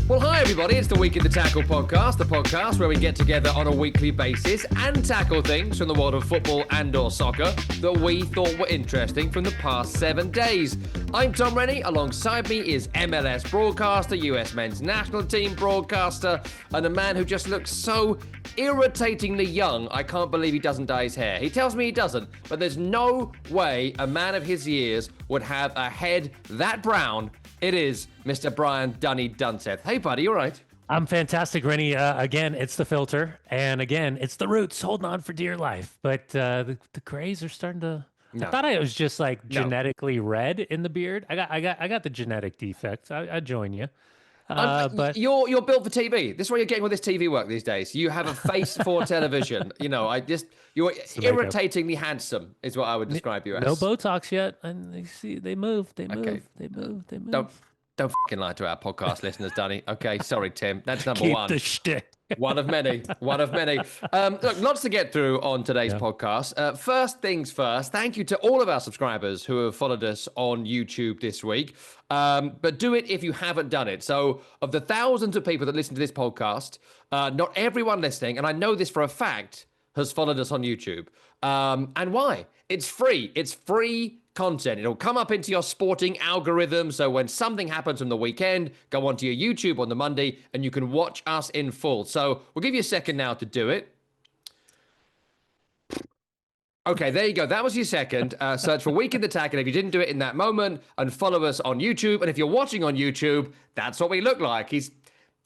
Well, hi everybody, it's the Week in the Tackle podcast, the podcast where we get together on a weekly basis and tackle things from the world of football and or soccer that we thought were interesting from the past 7 days. I'm Tom Rennie, alongside me is MLS broadcaster, US men's national team broadcaster, and a man who just looks so irritatingly young, I can't believe he doesn't dye his hair. He tells me he doesn't, but there's no way a man of his years would have a head that brown. It is Mr. Brian Dunny Dunseth. Hey, buddy, you all right? I'm fantastic, Rennie. Again, it's the filter. And again, it's the roots holding on for dear life. But the grays are starting to... No. I thought I was just like genetically red in the beard. I got the genetic defect. I join you. But you're built for TV. This is why you're getting all this TV work these days. You have a face for television. You know, you're irritatingly handsome is what I would describe you as. No Botox yet, and they move. Okay. They move. Don't fucking lie to our podcast listeners, Dunny. Okay, sorry, Tim. That's number one. Keep the shtick. One of many. Look, lots to get through on today's podcast. First things first, thank you to all of our subscribers who have followed us on YouTube this week. But do it if you haven't done it. So of the thousands of people that listen to this podcast, not everyone listening, and I know this for a fact, has followed us on YouTube. And why? It's free. It's free content. It'll come up into your sporting algorithm. So when something happens on the weekend, go onto your YouTube on the Monday and you can watch us in full. So we'll give you a second now to do it. Okay, there you go. That was your second. Search for Week in the Tackle if you didn't do it in that moment, and follow us on YouTube. And if you're watching on YouTube, that's what we look like. He's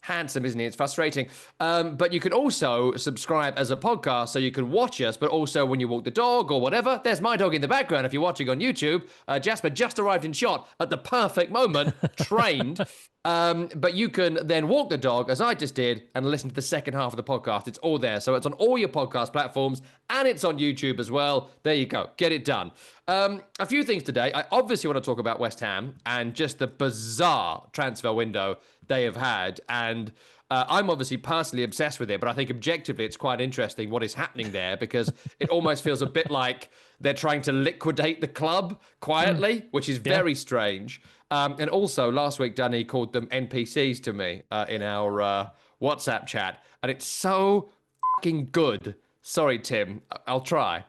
handsome, isn't he? It's frustrating. But you can also subscribe as a podcast so you can watch us, but also when you walk the dog or whatever. There's my dog in the background if you're watching on YouTube. Jasper just arrived in shot at the perfect moment, trained. But you can then walk the dog, as I just did, and listen to the second half of the podcast. It's all there. So it's on all your podcast platforms, and it's on YouTube as well. There you go. Get it done. A few things today. I obviously want to talk about West Ham and just the bizarre transfer window they have had. And I'm obviously personally obsessed with it, but I think objectively it's quite interesting what is happening there, because it almost feels a bit like they're trying to liquidate the club quietly, which is very strange. And also, last week, Dunny called them NPCs to me in our WhatsApp chat. And it's so fucking good. Sorry, Tim. I'll try.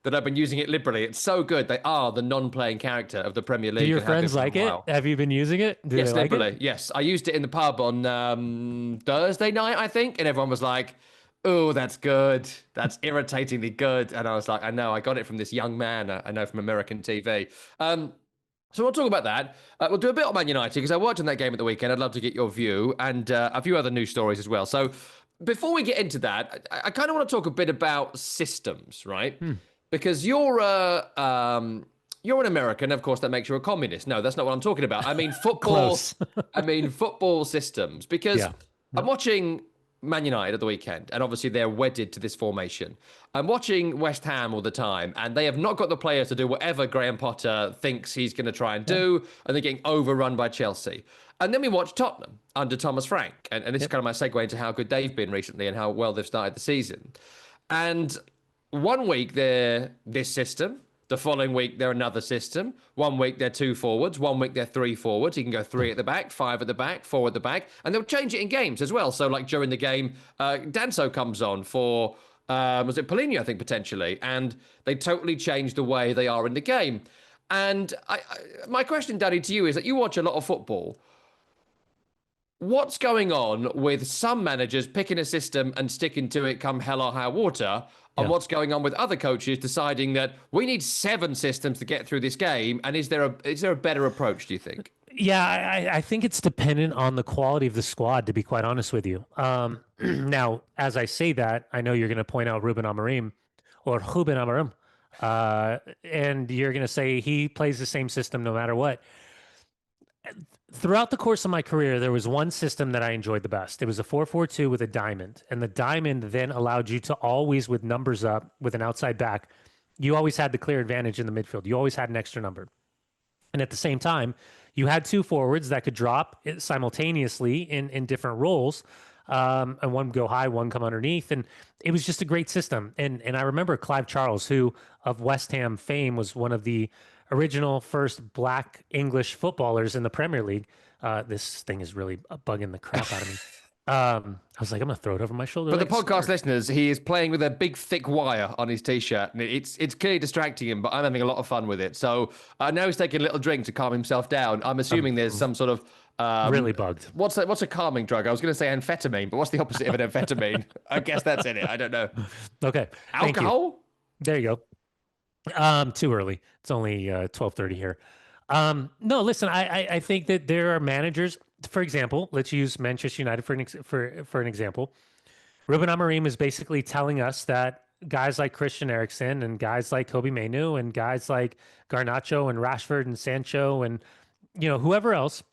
That I've been using it liberally. It's so good. They are the non-playing character of the Premier League. Do your friends like it? Have you been using it? Yes, liberally. Yes. I used it in the pub on Thursday night, I think. And everyone was like, oh, that's good. That's irritatingly good. And I was like, I know. I got it from this young man I know from American TV. So we'll talk about that. We'll do a bit on Man United because I watched on that game at the weekend. I'd love to get your view and a few other news stories as well. So before we get into that, I kind of want to talk a bit about systems, right? Because you're an American, of course, that makes you a communist. No, that's not what I'm talking about. I mean football. I mean football systems. Because I'm watching Man United at the weekend, and obviously they're wedded to this formation. I'm watching West Ham all the time, and they have not got the players to do whatever Graham Potter thinks he's going to try and do, and they're getting overrun by Chelsea. And then we watch Tottenham under Thomas Frank, and this is kind of my segue into how good they've been recently and how well they've started the season. And one week they're this system, the following week they're another system. 1 week they're 2 forwards, 1 week they're 3 forwards. You can go 3 at the back, 5 at the back, 4 at the back, and they'll change it in games as well. So like during the game, Danso comes on for, was it Paulinho, I think, potentially, and they totally change the way they are in the game. And my question, Daddy, to you is that you watch a lot of football. What's going on with some managers picking a system and sticking to it come hell or high water? And what's going on with other coaches deciding that we need 7 systems to get through this game? And is there a better approach, do you think? Yeah, I think it's dependent on the quality of the squad, to be quite honest with you. Now, as I say that, I know you're going to point out Ruben Amorim, and you're going to say he plays the same system no matter what. Throughout the course of my career, there was one system that I enjoyed the best. It was a 4-4-2 with a diamond. And the diamond then allowed you to always, with numbers up, with an outside back, you always had the clear advantage in the midfield. You always had an extra number. And at the same time, you had 2 forwards that could drop simultaneously in different roles. And one go high, one come underneath. And it was just a great system. And I remember Clive Charles, who of West Ham fame was one of the original first black English footballers in the Premier League. This thing is really bugging the crap out of me. I was like, I'm gonna throw it over my shoulder. For the like a podcast square. listeners, he is playing with a big thick wire on his t-shirt, and it's clearly distracting him. But I'm having a lot of fun with it. So now he's taking a little drink to calm himself down. I'm assuming there's some sort of Really bugged. what's a calming drug? I was going to say amphetamine, but what's the opposite of an amphetamine? I guess that's in it. I don't know. Okay, thank you. Alcohol? There you go. Too early. It's only 12:30 here. No, listen. I think that there are managers. For example, let's use Manchester United for an example. Ruben Amorim is basically telling us that guys like Christian Eriksen and guys like Kobe Mainu and guys like Garnacho and Rashford and Sancho and whoever else,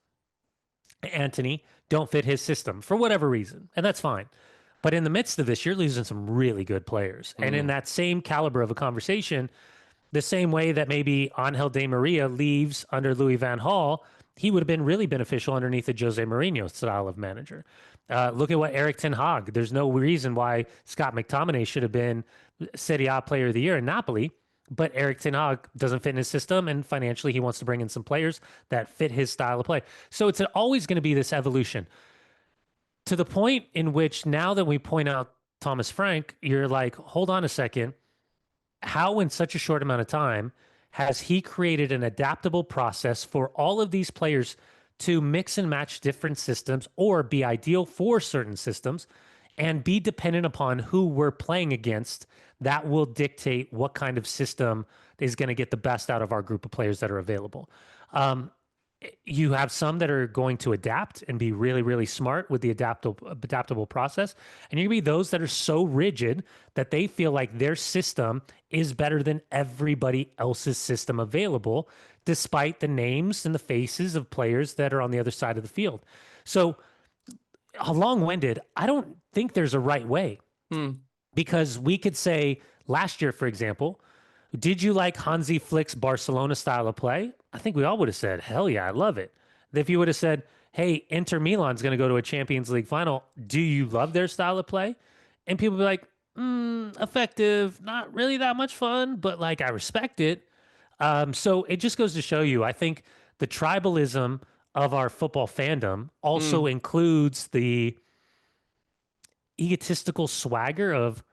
Anthony, don't fit his system for whatever reason, and that's fine. But in the midst of this, you're losing some really good players, and in that same caliber of a conversation, the same way that maybe Angel Di Maria leaves under Louis van Gaal, he would have been really beneficial underneath a Jose Mourinho style of manager. Look at what Eric Ten Hag. There's no reason why Scott McTominay should have been Serie A Player of the Year in Napoli, but Eric Ten Hag doesn't fit in his system, and financially he wants to bring in some players that fit his style of play. So it's always going to be this evolution to the point in which now that we point out Thomas Frank, you're like, hold on a second. How in such a short amount of time has he created an adaptable process for all of these players to mix and match different systems or be ideal for certain systems and be dependent upon who we're playing against? That will dictate what kind of system is going to get the best out of our group of players that are available. You have some that are going to adapt and be really, really smart with the adaptable process. And you're going to be those that are so rigid that they feel like their system is better than everybody else's system available, despite the names and the faces of players that are on the other side of the field. So, long-winded, I don't think there's a right way. Because we could say last year, for example, did you like Hansi Flick's Barcelona style of play? I think we all would have said, hell yeah, I love it. If you would have said, hey, Inter Milan's going to go to a Champions League final, do you love their style of play? And people would be like, effective, not really that much fun, but like I respect it. So it just goes to show you, I think the tribalism of our football fandom also includes the egotistical swagger of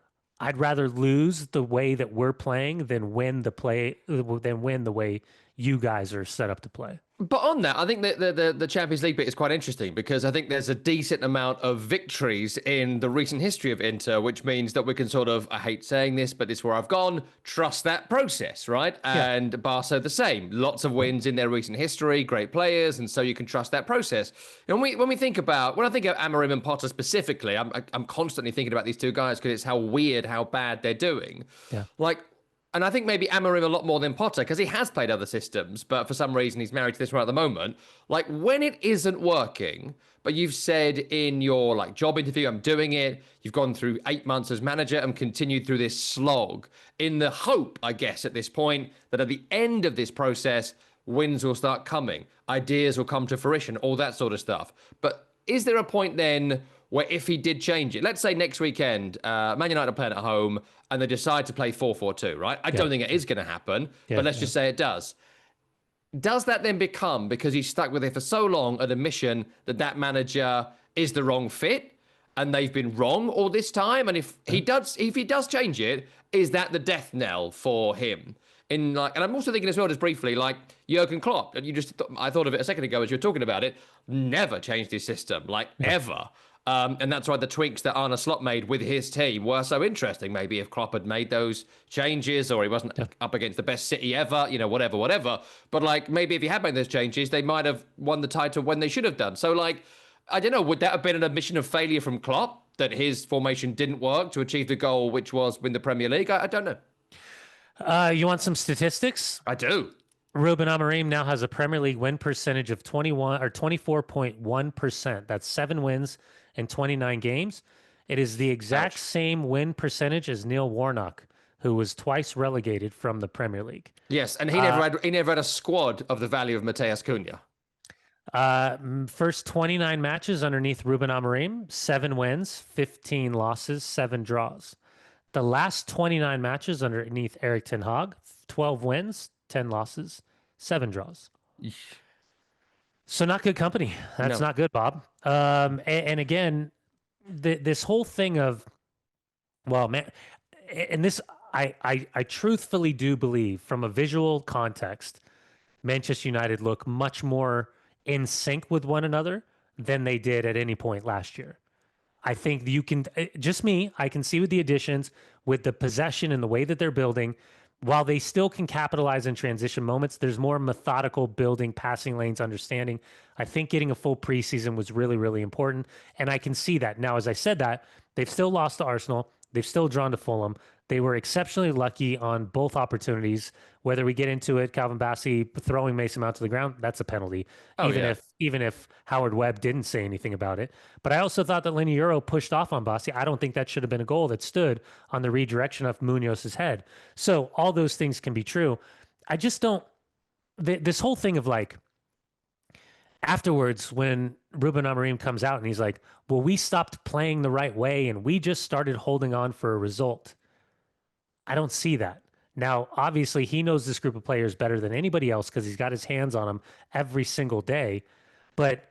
I'd rather lose the way that we're playing than win the way you guys are set up to play. But on that, I think that the Champions League bit is quite interesting because I think there's a decent amount of victories in the recent history of Inter, which means that we can sort of, I hate saying this, but it's where I've gone, trust that process, right? Yeah. And Barca the same. Lots of wins in their recent history, great players, and so you can trust that process. And when I think of Amorim and Potter specifically, I'm constantly thinking about these two guys because it's how weird, how bad they're doing. Yeah. And I think maybe Amorim a lot more than Potter because he has played other systems, but for some reason he's married to this one at the moment. Like when it isn't working, but you've said in your job interview, I'm doing it. You've gone through 8 months as manager and continued through this slog in the hope, I guess, at this point that at the end of this process, wins will start coming, ideas will come to fruition, all that sort of stuff. But is there a point then where if he did change it, let's say next weekend, Man United are playing at home and they decide to play 4-4-2, right? I don't think it is going to happen, but let's just say it does. Does that then become, because he's stuck with it for so long, an admission that manager is the wrong fit and they've been wrong all this time? And if he does change it, is that the death knell for him? And I'm also thinking as well, just briefly, Jurgen Klopp, and I thought of it a second ago as you were talking about it, never changed his system, ever. And that's why the tweaks that Arne Slot made with his team were so interesting. Maybe if Klopp had made those changes or he wasn't up against the best City ever, whatever. But maybe if he had made those changes, they might have won the title when they should have done. So I don't know, would that have been an admission of failure from Klopp that his formation didn't work to achieve the goal, which was win the Premier League? I don't know. You want some statistics? I do. Ruben Amorim now has a Premier League win percentage of 24.1%. That's 7 wins in 29 games. It is the exact same win percentage as Neil Warnock, who was twice relegated from the Premier League. Yes, and he never had a squad of the value of Mateus Cunha. First 29 matches underneath Ruben Amorim, 7 wins, 15 losses, 7 draws. The last 29 matches underneath Erik ten Hag, 12 wins, 10 losses, 7 draws. Eesh. So not good company. That's No. not good, Bob. And again, this whole thing of, well, man, and this, I truthfully do believe from a visual context, Manchester United look much more in sync with one another than they did at any point last year. I think you can, just me, I can see with the additions, with the possession and the way that they're building, while they still can capitalize in transition moments, there's more methodical building, passing lanes, understanding. I think getting a full preseason was really, really important. And I can see that. Now, as I said that, they've still lost to Arsenal. They've still drawn to Fulham. They were exceptionally lucky on both opportunities. Whether we get into it, Calvin Bassey throwing Mason Mount to the ground, that's a penalty. Oh, yeah. Even if Howard Webb didn't say anything about it. But I also thought that Lenny Euro pushed off on Bassey. I don't think that should have been a goal that stood on the redirection of Munoz's head. So all those things can be true. I just don't. This whole thing of like, afterwards, when Ruben Amorim comes out and he's like, well, we stopped playing the right way and we just started holding on for a result. I don't see that. Now, obviously, he knows this group of players better than anybody else because he's got his hands on them every single day. But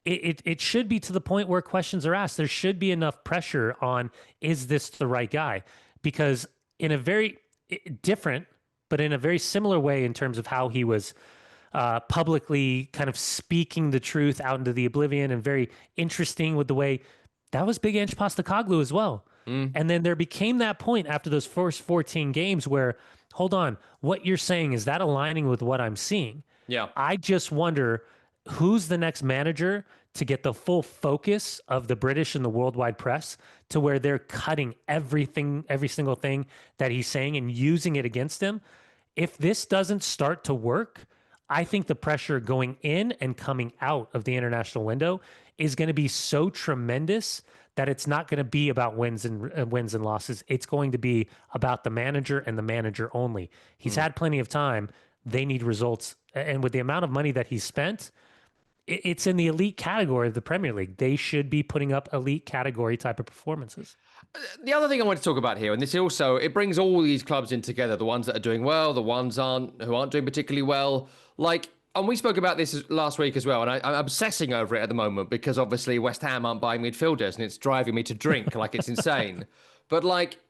it should be to the point where questions are asked. There should be enough pressure on, is this the right guy? Because in a very different, but in a very similar way in terms of how he was publicly kind of speaking the truth out into the oblivion, and very interesting with the way that was Big Ange Postecoglou as well. And then there became that point after those first 14 games where, hold on, what you're saying, is that aligning with what I'm seeing? Yeah. I just wonder who's the next manager to get the full focus of the British and the worldwide press to where they're cutting everything, every single thing that he's saying and using it against him. If this doesn't start to work, I think the pressure going in and coming out of the international window is going to be so tremendous that it's not going to be about wins and losses. It's going to be about the manager and the manager only. He's had plenty of time. They need results. And with the amount of money that he's spent, it's in the elite category of the Premier League. They should be putting up elite category type of performances. The other thing I want to talk about here, and this also, it brings all these clubs in together, the ones that are doing well, the ones who aren't doing particularly well. Like, and we spoke about this last week as well, and I'm obsessing over it at the moment because obviously West Ham aren't buying midfielders, and it's driving me to drink. Like, it's insane. But like,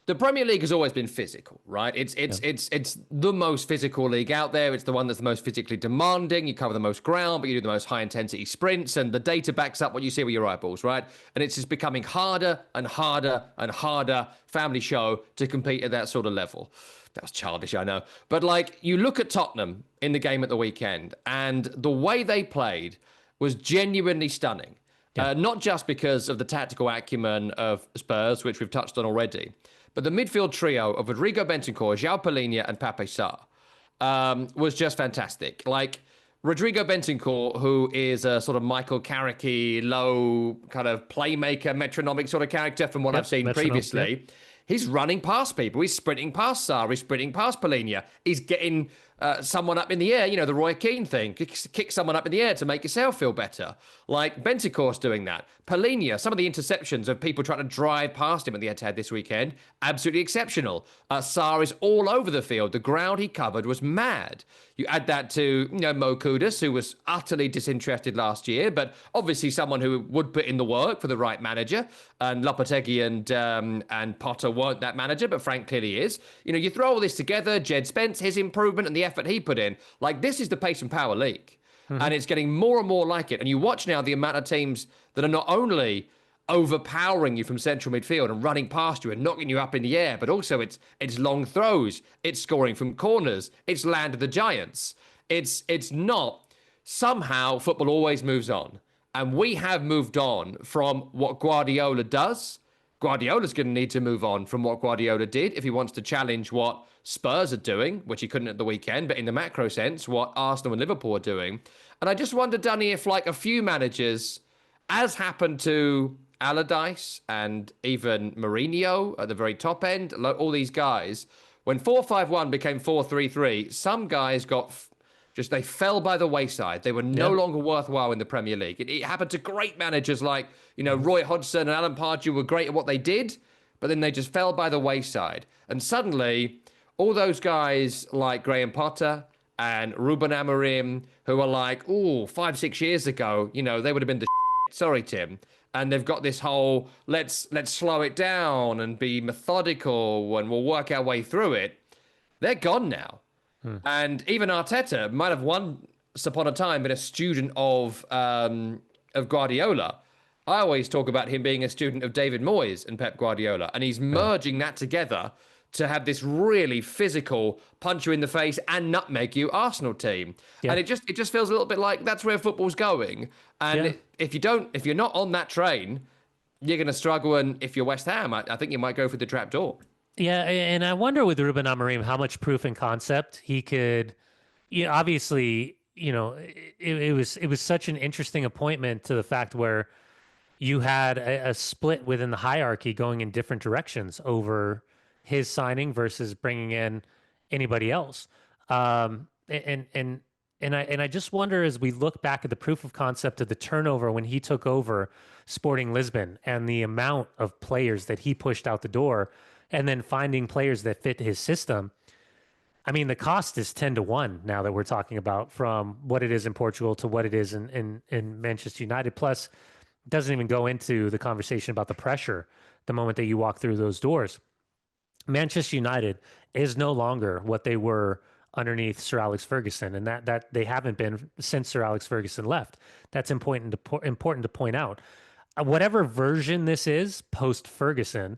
the Premier League has always been physical, right? It's the most physical league out there. It's the one that's the most physically demanding. You cover the most ground, but you do the most high intensity sprints, and the data backs up what you see with your eyeballs, right? And it's just becoming harder and harder and harder, family show, to compete at that sort of level. That was childish, I know. But like, you look at Tottenham in the game at the weekend, and the way they played was genuinely stunning. Yeah. Not just because of the tactical acumen of Spurs, which we've touched on already, but the midfield trio of Rodrigo Bentancur, João Palhinha, and Pape Sarr was just fantastic. Like, Rodrigo Bentancur, who is a sort of Michael Carricky, low kind of playmaker, metronomic sort of character from what I've seen previously. Yep. He's running past people. He's sprinting past Sarr. He's sprinting past Palhinha. He's getting someone up in the air. You know, the Roy Keane thing. Kick someone up in the air to make yourself feel better. Like, Bentancur's doing that. Palhinha, some of the interceptions of people trying to drive past him at the head-to-head this weekend, absolutely exceptional. Sarr is all over the field. The ground he covered was mad. You add that to, you know, Mo Kudus, who was utterly disinterested last year, but obviously someone who would put in the work for the right manager. And Lopetegui and Potter weren't that manager, but Frank clearly is. You know, you throw all this together, Jed Spence, his improvement and the effort he put in. Like, this is the pace and power league. And it's getting more and more like it. And you watch now the amount of teams that are not only overpowering you from central midfield and running past you and knocking you up in the air, but also it's long throws, it's scoring from corners, it's land of the giants. It's not. Somehow football always moves on, and we have moved on from what Guardiola does. Guardiola's going to need to move on from what Guardiola did if he wants to challenge what Spurs are doing, which he couldn't at the weekend, but in the macro sense, what Arsenal and Liverpool are doing. And I just wonder, Dunny, if like a few managers, as happened to Allardyce and even Mourinho at the very top end, all these guys, when 4-5-1 became 4-3-3, some guys they fell by the wayside. They were no longer worthwhile in the Premier League. It happened to great managers like, you know, Roy Hodgson and Alan Pardew were great at what they did, but then they just fell by the wayside. And suddenly, all those guys like Graham Potter and Ruben Amorim, who are like, oh, 5, 6 years ago, they would have been the sorry, Tim. And they've got this whole let's slow it down and be methodical and we'll work our way through it. They're gone now. And even Arteta might have once upon a time been a student of Guardiola. I always talk about him being a student of David Moyes and Pep Guardiola, and he's merging that together to have this really physical, punch you in the face and nutmeg you Arsenal team. Yeah. And it just feels a little bit like that's where football's going. And if you're not on that train, you're going to struggle. And if you're West Ham, I think you might go for the trap door. Yeah, and I wonder with Ruben Amorim how much proof and concept he could. Obviously, it was such an interesting appointment to the fact where you had a split within the hierarchy going in different directions over his signing versus bringing in anybody else. And I just wonder as we look back at the proof of concept of the turnover when he took over Sporting Lisbon and the amount of players that he pushed out the door and then finding players that fit his system. I mean, the cost is 10-1 now that we're talking about from what it is in Portugal to what it is in Manchester United. Plus, it doesn't even go into the conversation about the pressure the moment that you walk through those doors. Manchester United is no longer what they were underneath Sir Alex Ferguson, and that they haven't been since Sir Alex Ferguson left. That's important to point out. Whatever version this is post Ferguson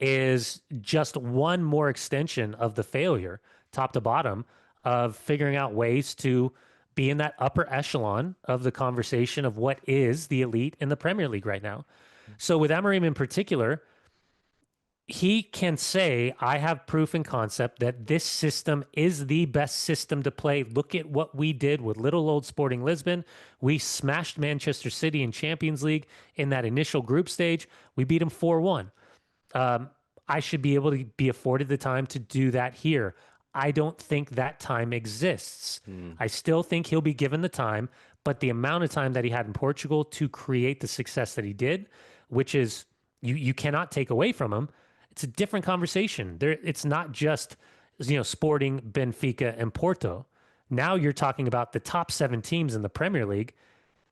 is just one more extension of the failure, top to bottom, of figuring out ways to be in that upper echelon of the conversation of what is the elite in the Premier League right now. So with Amorim in particular, he can say, I have proof and concept that this system is the best system to play. Look at what we did with little old Sporting Lisbon. We smashed Manchester City in Champions League in that initial group stage. We beat them 4-1. I should be able to be afforded the time to do that here. I don't think that time exists. I still think he'll be given the time, but the amount of time that he had in Portugal to create the success that he did, which is you cannot take away from him. It's a different conversation. It's not just Sporting, Benfica, and Porto. Now you're talking about the top 7 teams in the Premier League.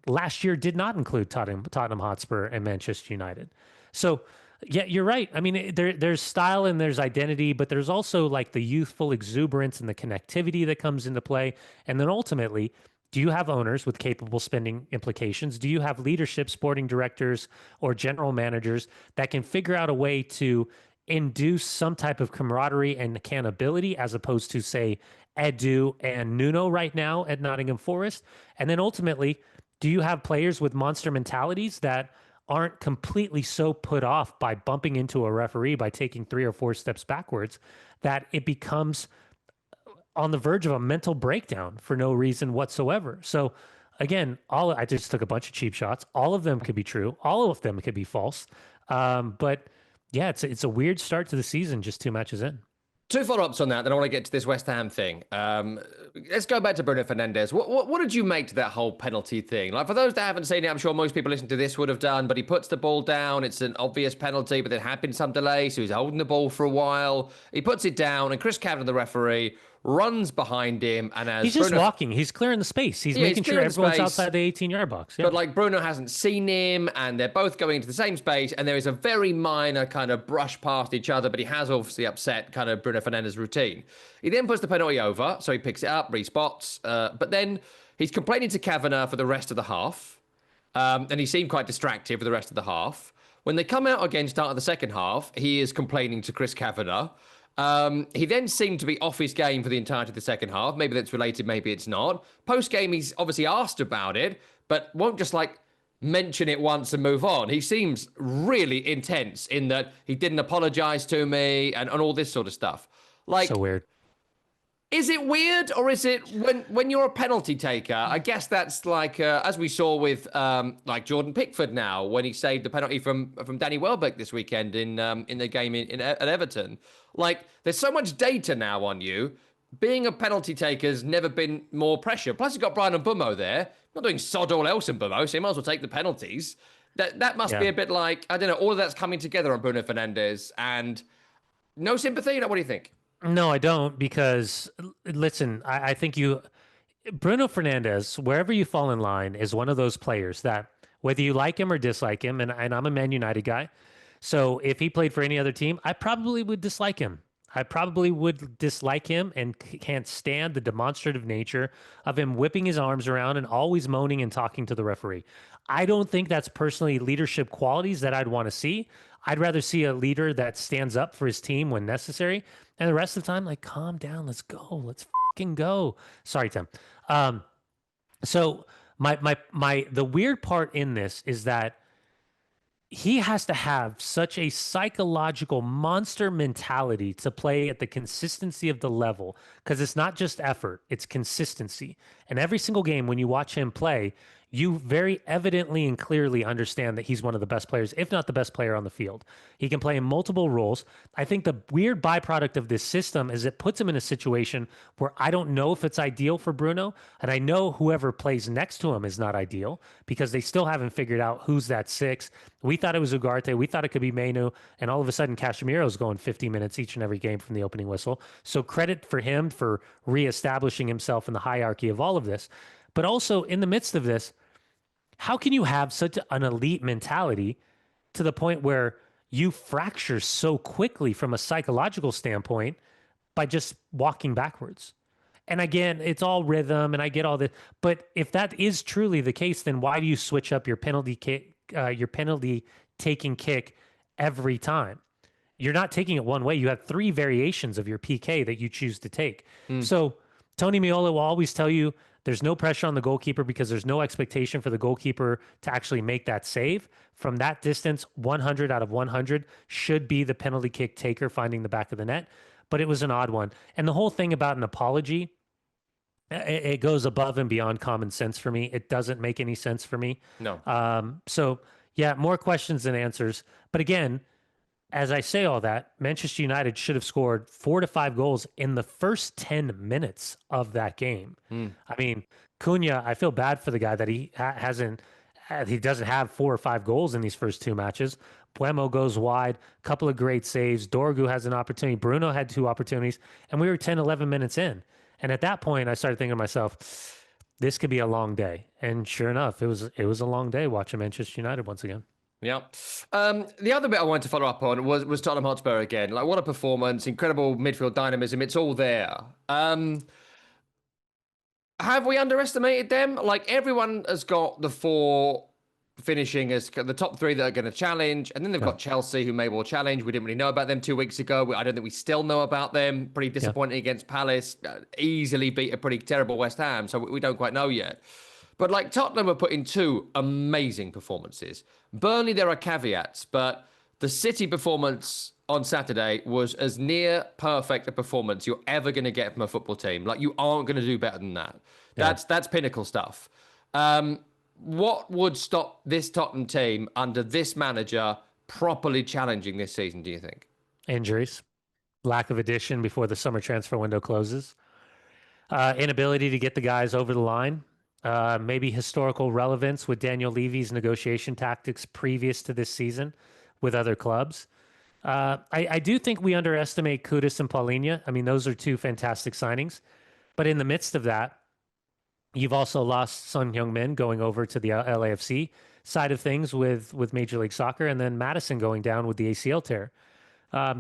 Last year did not include Tottenham Hotspur and Manchester United. So yeah, you're right. I mean, there's style and there's identity, but there's also like the youthful exuberance and the connectivity that comes into play. And then ultimately, do you have owners with capable spending implications? Do you have leadership, sporting directors, or general managers that can figure out a way to induce some type of camaraderie and accountability as opposed to, say, Edu and Nuno right now at Nottingham Forest? And then ultimately, do you have players with monster mentalities that aren't completely so put off by bumping into a referee by taking 3 or 4 steps backwards that it becomes on the verge of a mental breakdown for no reason whatsoever? So again, I just took a bunch of cheap shots. All of them could be true. All of them could be false. But yeah, it's a weird start to the season, just 2 matches in. 2 follow-ups on that, then I want to get to this West Ham thing. Let's go back to Bruno Fernandes. What did you make to that whole penalty thing? Like, for those that haven't seen it, I'm sure most people listening to this would have done, but he puts the ball down. It's an obvious penalty, but there had been some delay, so he's holding the ball for a while. He puts it down, and Chris Kavanagh, the referee, runs behind him, and as he's just walking, he's clearing the space. He's making sure everyone's outside the 18-yard box. Yeah. But like Bruno hasn't seen him, and they're both going into the same space, and there is a very minor kind of brush past each other, but he has obviously upset kind of Bruno Fernandes' routine. He then puts the penalty over, so he picks it up, respots, but then he's complaining to Kavanagh for the rest of the half, and he seemed quite distracted for the rest of the half. When they come out again, start of the second half, he is complaining to Chris Kavanagh. He then seemed to be off his game for the entirety of the second half. Maybe that's related, maybe it's not. Post-game, he's obviously asked about it, but won't just like mention it once and move on. He seems really intense in that he didn't apologize to me and all this sort of stuff. Like, so weird. Is it weird, or is it when you're a penalty taker? I guess that's like as we saw with like Jordan Pickford now when he saved the penalty from Danny Welbeck this weekend in the game at Everton. Like, there's so much data now on you. Being a penalty taker's never been more pressure. Plus, you've got Brian Mbeumo there, not doing sod all else in Mbeumo, so he might as well take the penalties. That must be a bit like, I don't know, all of that's coming together on Bruno Fernandes, and no sympathy. What do you think? No, I don't, because listen, I think you Bruno Fernandes, wherever you fall in line, is one of those players that whether you like him or dislike him, and I'm a Man United guy, so if he played for any other team, I probably would dislike him. I probably would dislike him and can't stand the demonstrative nature of him whipping his arms around and always moaning and talking to the referee. I don't think that's personally leadership qualities that I'd want to see. I'd rather see a leader that stands up for his team when necessary. And the rest of the time, like, calm down, let's go, let's fucking go. Sorry, Tim. Um, so the weird part in this is that he has to have such a psychological monster mentality to play at the consistency of the level because it's not just effort, it's consistency. And every single game when you watch him play, you very evidently and clearly understand that he's one of the best players, if not the best player on the field. He can play in multiple roles. I think the weird byproduct of this system is it puts him in a situation where I don't know if it's ideal for Bruno. And I know whoever plays next to him is not ideal because they still haven't figured out who's that six. We thought it was Ugarte. We thought it could be Mainu. And all of a sudden, Casemiro's going 50 minutes each and every game from the opening whistle. So credit for him for reestablishing himself in the hierarchy of all of this. But also in the midst of this, how can you have such an elite mentality to the point where you fracture so quickly from a psychological standpoint by just walking backwards? And again, it's all rhythm and I get all this. But if that is truly the case, then why do you switch up your penalty kick, your penalty taking kick every time? You're not taking it one way. You have three variations of your PK that you choose to take. So Tony Meola will always tell you there's no pressure on the goalkeeper because there's no expectation for the goalkeeper to actually make that save. From that distance, 100 out of 100 should be the penalty kick taker finding the back of the net. But it was an odd one. And the whole thing about an apology, it goes above and beyond common sense for me. It doesn't make any sense for me. No. So, yeah, more questions than answers. But again, as I say all that, Manchester United should have scored 4 to 5 goals in the first 10 minutes of that game. I mean, Cunha, I feel bad for the guy that he doesn't have 4 or 5 goals in these first two matches. Buemo goes wide, couple of great saves. Dorgu has an opportunity. Bruno had 2 opportunities, and we were 10, 11 minutes in. And at that point, I started thinking to myself, this could be a long day. And sure enough, it was a long day watching Manchester United once again. Yeah. The other bit I wanted to follow up on was Tottenham Hotspur again. Like, what a performance, incredible midfield dynamism. It's all there. Have we underestimated them? Like, everyone has got the 4 finishing as the top 3 that are going to challenge. And then they've got Chelsea, who may well challenge. We didn't really know about them 2 weeks ago. I don't think we still know about them. Pretty disappointing against Palace. Easily beat a pretty terrible West Ham. So we don't quite know yet. But like, Tottenham are putting 2 amazing performances. Burnley, there are caveats, but the City performance on Saturday was as near perfect a performance you're ever going to get from a football team. Like, you aren't going to do better than that. That's pinnacle stuff. What would stop this Tottenham team under this manager properly challenging this season, do you think? Injuries, lack of addition before the summer transfer window closes, inability to get the guys over the line. Maybe historical relevance with Daniel Levy's negotiation tactics previous to this season with other clubs. I do think we underestimate Kudus and Paulinho. I mean, those are 2 fantastic signings. But in the midst of that, you've also lost Son Heung-min going over to the LAFC side of things with Major League Soccer, and then Madison going down with the ACL tear.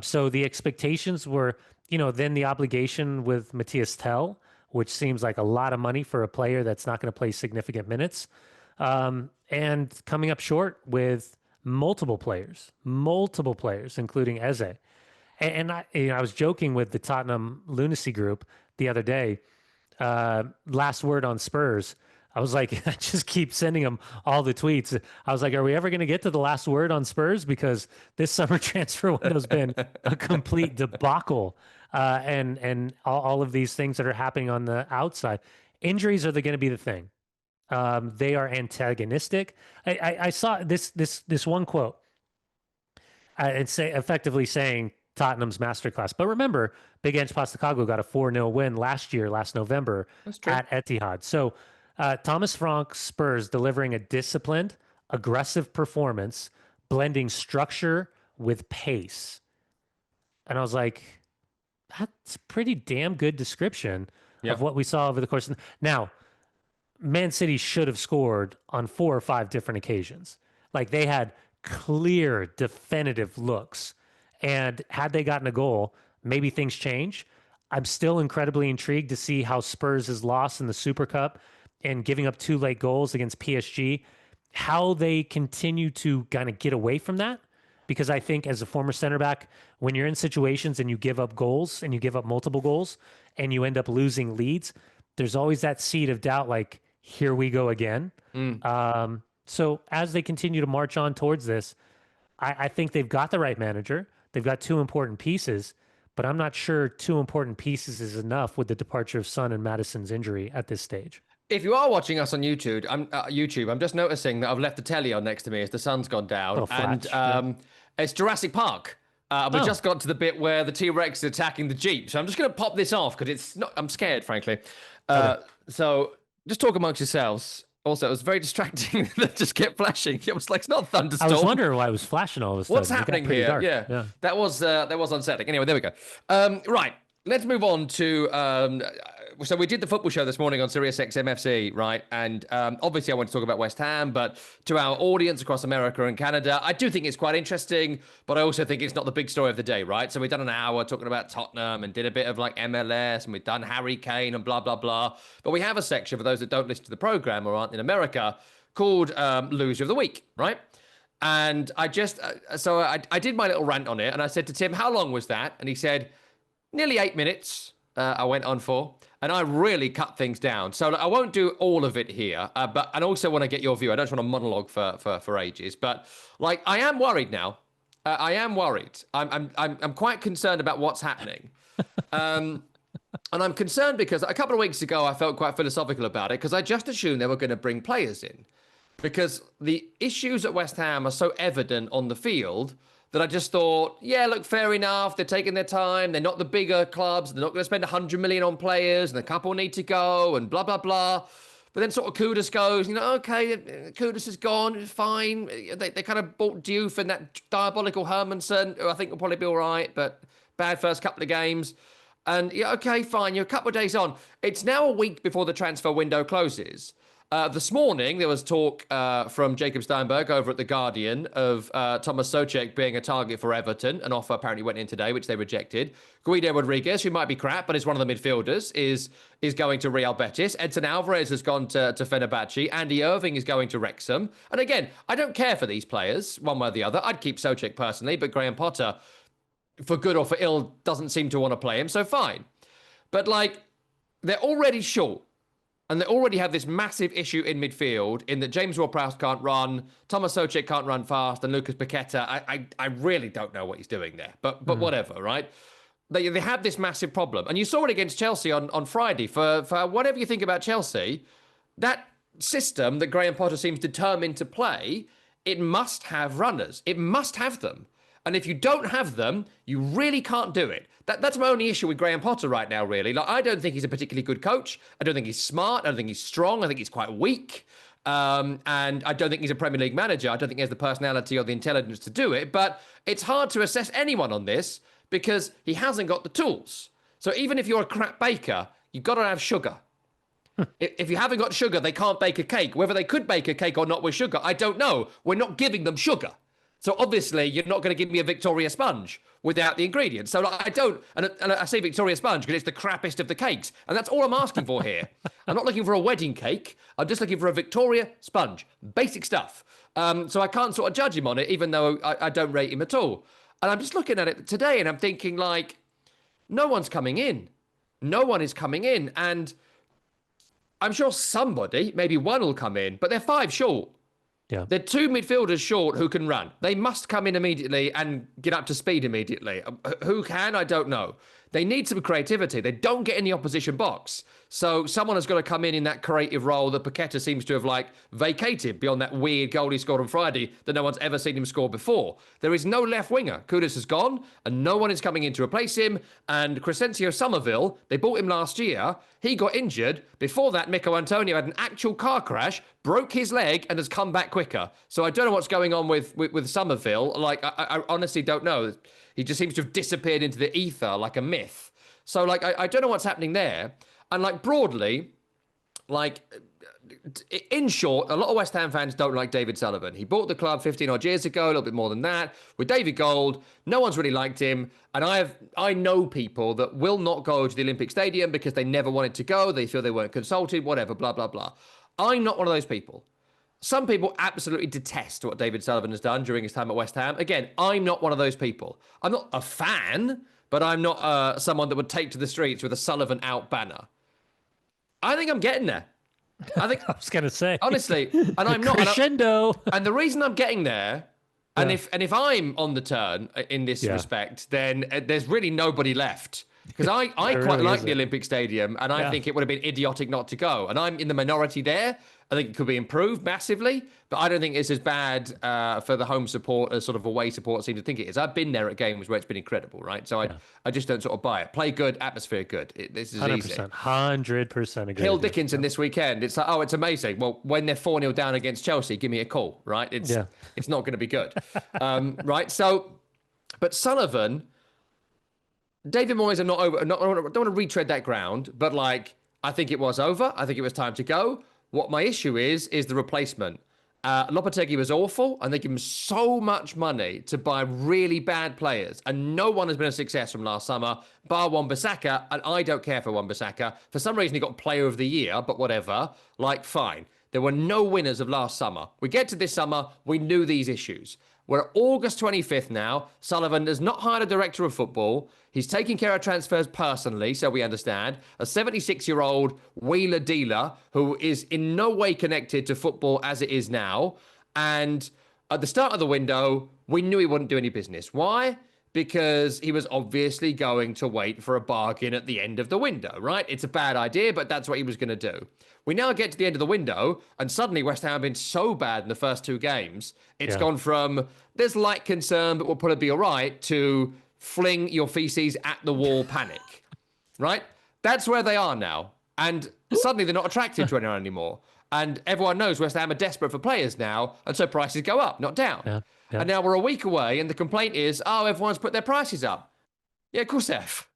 So the expectations were, then the obligation with Matthias Tell, which seems like a lot of money for a player that's not going to play significant minutes. And coming up short with multiple players, including Eze. And I was joking with the Tottenham Lunacy group the other day. Last word on Spurs. I was like, I just keep sending them all the tweets. I was like, are we ever going to get to the last word on Spurs? Because this summer transfer window's been a complete debacle. And all of these things that are happening on the outside. Injuries are going to be the thing. They are antagonistic. I saw this one quote. It's effectively saying Tottenham's masterclass. But remember, Big Ange Postecoglou got a 4-0 win last November at Etihad. So Thomas Frank Spurs delivering a disciplined, aggressive performance, blending structure with pace. And I was like, that's a pretty damn good description Yeah. of what we saw over the course. Now, Man City should have scored on 4 or 5 different occasions. Like they had clear, definitive looks. And had they gotten a goal, maybe things change. I'm still incredibly intrigued to see how Spurs is lost in the Super Cup and giving up 2 late goals against PSG, how they continue to kind of get away from that. Because I think as a former center back, when you're in situations and you give up goals and you give up multiple goals and you end up losing leads, there's always that seed of doubt, like, here we go again. So as they continue to march on towards this, I think they've got the right manager. They've got 2 important pieces, but I'm not sure 2 important pieces is enough with the departure of Son and Madison's injury at this stage. If you are watching us on YouTube, I'm just noticing that I've left the telly on next to me as the sun's gone down, Little and flash, it's Jurassic Park. We just got to the bit where the T-Rex is attacking the Jeep, so I'm just going to pop this off because it's not. I'm scared, frankly. So just talk amongst yourselves. Also, it was very distracting that just kept flashing. It was like, it's not a I thunderstorm. was wondering why it was flashing all of a sudden. What's happening here? Dark. Yeah, that was unsettling. Anyway, there we go. Right, let's move on to. So we did the football show this morning on Sirius XM FC, right? And obviously, I want to talk about West Ham, but to our audience across America and Canada, I do think it's quite interesting, but I also think it's not the big story of the day, right? So we've done an hour talking about Tottenham and did a bit of like MLS, and we've done Harry Kane and blah blah blah. But we have a section for those that don't listen to the program or aren't in America called Loser of the Week, right? And I just I did my little rant on it, and I said to Tim, "How long was that?" And he said, "Nearly 8 minutes." I went on for. And I really cut things down. So I won't do all of it here, but I also want to get your view. I don't just want to monologue for ages, but like I am worried now. I am worried. I'm quite concerned about what's happening. And I'm concerned because a couple of weeks ago I felt quite philosophical about it because I just assumed they were going to bring players in because the issues at West Ham are so evident on the field that I just thought, yeah, look, fair enough. They're taking their time. They're not the bigger clubs. They're not going to spend 100 million on players, and a couple need to go, and blah, blah, blah. But then sort of Kudus goes, okay, Kudus is gone, it's fine. They kind of bought Diouf and that diabolical Hermanson, who I think will probably be all right, but bad first couple of games. And yeah, okay, fine, you're a couple of days on. It's now a week before the transfer window closes. This morning, there was talk from Jacob Steinberg over at The Guardian of Thomas Souček being a target for Everton. An offer apparently went in today, which they rejected. Guido Rodriguez, who might be crap, but is one of the midfielders, is going to Real Betis. Edson Alvarez has gone to Fenerbahce. Andy Irving is going to Wrexham. And again, I don't care for these players, one way or the other. I'd keep Souček personally, but Graham Potter, for good or for ill, doesn't seem to want to play him, so fine. But, like, they're already short. And they already have this massive issue in midfield in that James Ward-Prowse can't run, Thomas Souček can't run fast, and Lucas Paqueta, I really don't know what he's doing there. But whatever, right? They have this massive problem. And you saw it against Chelsea on Friday. For whatever you think about Chelsea, that system that Graham Potter seems determined to play, it must have runners. It must have them. And if you don't have them, you really can't do it. That's my only issue with Graham Potter right now, really. Like, I don't think he's a particularly good coach. I don't think he's smart. I don't think he's strong. I think he's quite weak. And I don't think he's a Premier League manager. I don't think he has the personality or the intelligence to do it. But it's hard to assess anyone on this because he hasn't got the tools. So even if you're a crap baker, you've got to have sugar. If you haven't got sugar, they can't bake a cake. Whether they could bake a cake or not with sugar, I don't know. We're not giving them sugar. So obviously, you're not going to give me a Victoria sponge without the ingredients. So like, I don't, and I say Victoria sponge because it's the crappiest of the cakes. And that's all I'm asking for here. I'm not looking for a wedding cake. I'm just looking for a Victoria sponge. Basic stuff. So I can't sort of judge him on it, even though I don't rate him at all. And I'm just looking at it today and I'm thinking like, no one's coming in. No one is coming in. And I'm sure somebody, maybe one will come in, but they're 5 short. Yeah. They're 2 midfielders short who can run. They must come in immediately and get up to speed immediately. Who can? I don't know. They need some creativity. They don't get in the opposition box. So someone has got to come in that creative role that Paqueta seems to have like vacated beyond that weird goal he scored on Friday that no one's ever seen him score before. There is no left winger. Kudus has gone and no one is coming in to replace him. And Crescencio Somerville, they bought him last year. He got injured. Before that, Mikel Antonio had an actual car crash, broke his leg and has come back quicker. So I don't know what's going on with Somerville. Like, I honestly don't know. He just seems to have disappeared into the ether like a myth. So, like, I don't know what's happening there. And like broadly, like in short, a lot of West Ham fans don't like David Sullivan. He bought the club 15 odd years ago, a little bit more than that. With David Gold, no one's really liked him. And I know people that will not go to the Olympic Stadium because they never wanted to go. They feel they weren't consulted, whatever, blah, blah, blah. I'm not one of those people. Some people absolutely detest what David Sullivan has done during his time at West Ham. Again, I'm not one of those people. I'm not a fan, but I'm not someone that would take to the streets with a Sullivan out banner. I think I'm getting there. I think I was gonna say honestly, and I'm not crescendo. And the reason I'm getting there, and if I'm on the turn in this respect, then there's really nobody left. Because I quite really like the Olympic Stadium, and I think it would have been idiotic not to go. And I'm in the minority there. I think it could be improved massively, but I don't think it's as bad for the home support as sort of away support seem to think it is. I've been there at games where it's been incredible, right? So I just don't sort of buy it. Play good, atmosphere good. This is 100%, easy. 100% agree. Hill Dickinson this weekend. It's like, oh, it's amazing. Well, when they're 4-0 down against Chelsea, give me a call, right? It's not going to be good, right? So, but Sullivan, David Moyes, I don't want to retread that ground, but like, I think it was over. I think it was time to go. What my issue is the replacement. Lopetegui was awful, and they give him so much money to buy really bad players, and no one has been a success from last summer, bar Wan-Bissaka, and I don't care for Wan-Bissaka. For some reason, he got Player of the Year, but whatever. Like, fine. There were no winners of last summer. We get to this summer, we knew these issues. We're August 25th now. Sullivan has not hired a director of football. He's taking care of transfers personally, so we understand. A 76-year-old wheeler dealer who is in no way connected to football as it is now. And at the start of the window, we knew he wouldn't do any business. Why? Because he was obviously going to wait for a bargain at the end of the window, right? It's a bad idea, but that's what he was going to do. We now get to the end of the window, and suddenly West Ham have been so bad in the first two games. It's gone from, there's light concern, but we'll probably be all right, to fling your feces at the wall panic, right? That's where they are now. And suddenly they're not attractive to anyone anymore. And everyone knows West Ham are desperate for players now, and so prices go up, not down. Yeah. And now we're a week away, and the complaint is, oh, everyone's put their prices up. Yeah, of course they have.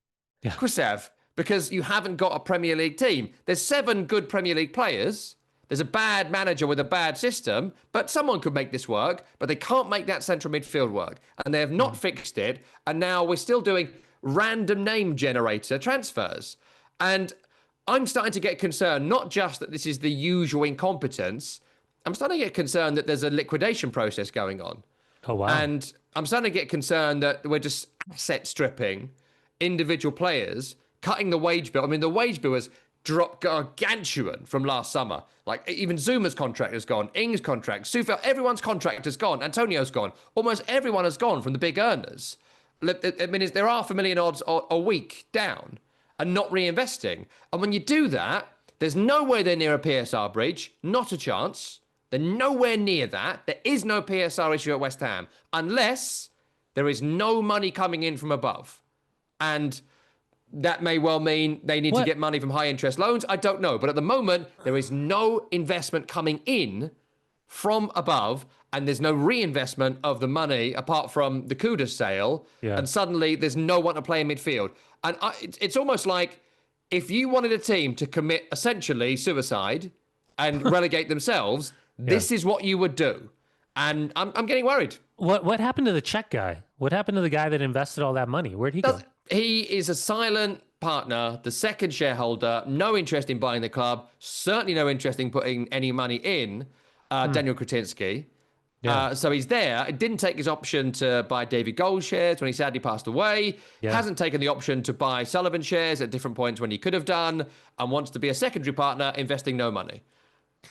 Yeah. Of course they have. Because you haven't got a Premier League team. There's 7 good Premier League players. There's a bad manager with a bad system, but someone could make this work, but they can't make that central midfield work. And they have not fixed it. And now we're still doing random name generator transfers. And I'm starting to get concerned, not just that this is the usual incompetence. I'm starting to get concerned that there's a liquidation process going on. Oh, wow. And I'm starting to get concerned that we're just asset stripping individual players, cutting the wage bill. I mean, the wage bill has dropped gargantuan from last summer. Like, even Zuma's contract has gone, Ings' contract, Sufel, everyone's contract has gone, Antonio's gone. Almost everyone has gone from the big earners. I mean, they're $500,000 odds a week down and not reinvesting. And when you do that, there's nowhere they're near a PSR breach, not a chance. They're nowhere near that. There is no PSR issue at West Ham unless there is no money coming in from above. And that may well mean they need to get money from high interest loans. I don't know. But at the moment, there is no investment coming in from above, and there's no reinvestment of the money apart from the Kudus sale. Yeah. And suddenly there's no one to play in midfield. And it's almost like if you wanted a team to commit essentially suicide and relegate themselves, this is what you would do. And I'm getting worried. What happened to the Czech guy? What happened to the guy that invested all that money? Where'd he go? He is a silent partner, the second shareholder, no interest in buying the club, certainly no interest in putting any money in, Daniel Kretinsky. Yeah. So he's there. It didn't take his option to buy David Gold shares when he sadly passed away. Yeah. Hasn't taken the option to buy Sullivan shares at different points when he could have done, and wants to be a secondary partner, investing no money.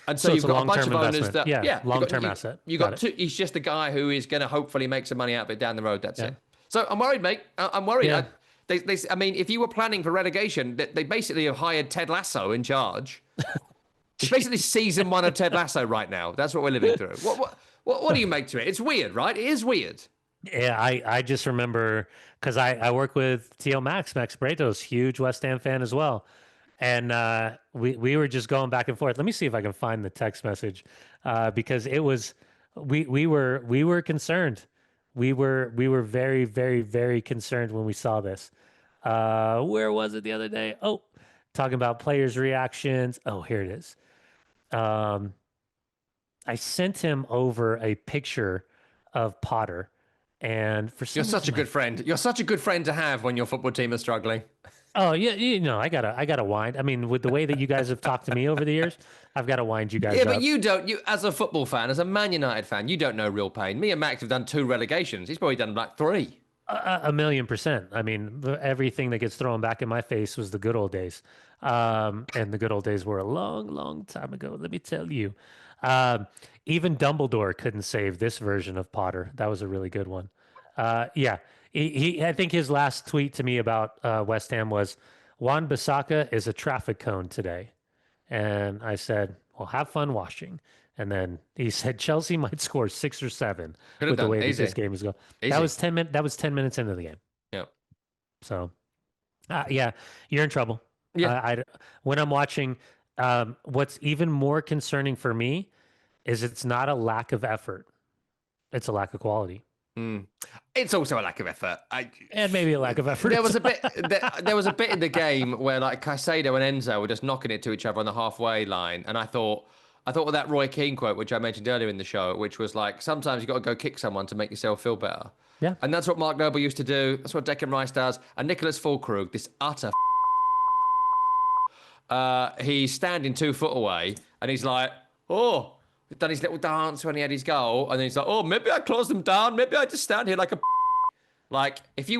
And so you've got a bunch of owners that, long-term asset. You got two. He's just a guy who is going to hopefully make some money out of it down the road. That's it. So I'm worried, mate. I'm worried. Yeah. I mean, if you were planning for relegation, they basically have hired Ted Lasso in charge. It's basically season 1 of Ted Lasso right now. That's what we're living through. What do you make to it? It's weird, right? It is weird. Yeah, I just remember because I work with T.O. Max Brato's huge West Ham fan as well. And we were just going back and forth. Let me see if I can find the text message because it was we were concerned. We were very, very, very concerned when we saw this. Where was it the other day? Oh, talking about players' reactions. Oh, here it is. Um, I sent him over a picture of Potter, and for You're some such reason, a good friend. You're such a good friend to have when your football team is struggling. oh yeah, I gotta wind. I mean, with the way that you guys have talked to me over the years, I've got to wind you Yeah, guys but up. you don't. You, as a football fan, as a Man United fan, you don't know real pain. Me and Max have done 2 relegations. He's probably done like 3. A million percent. I mean, everything that gets thrown back in my face was the good old days. And the good old days were a long, long time ago, let me tell you. Um, Even Dumbledore couldn't save this version of Potter. That was a really good one. Yeah, I think his last tweet to me about West Ham was Juan Bissaka is a traffic cone today. And I said, well, have fun watching. And then he said Chelsea might score 6 or 7 Could have with the done way that this easy, game is going. That easy. was 10 minutes. That was 10 minutes into the game. Yeah, So, yeah, you're in trouble. yeah. When I'm watching, what's even more concerning for me is it's not a lack of effort; it's a lack of quality, Mm. It's also a lack of effort. and maybe a lack of effort There as was a well. bit. There was a bit in the game where like Caicedo and Enzo were just knocking it to each other on the halfway line, and I thought of that Roy Keane quote, which I mentioned earlier in the show, which was like, sometimes you got to go kick someone to make yourself feel better. Yeah. And that's what Mark Noble used to do. That's what Declan Rice does. And Nicholas Fulkrug, this utter he's standing 2 foot away and he's like, oh, he's done his little dance when he had his goal. And then he's like, oh, maybe I close them down. Maybe I just stand here like a like if he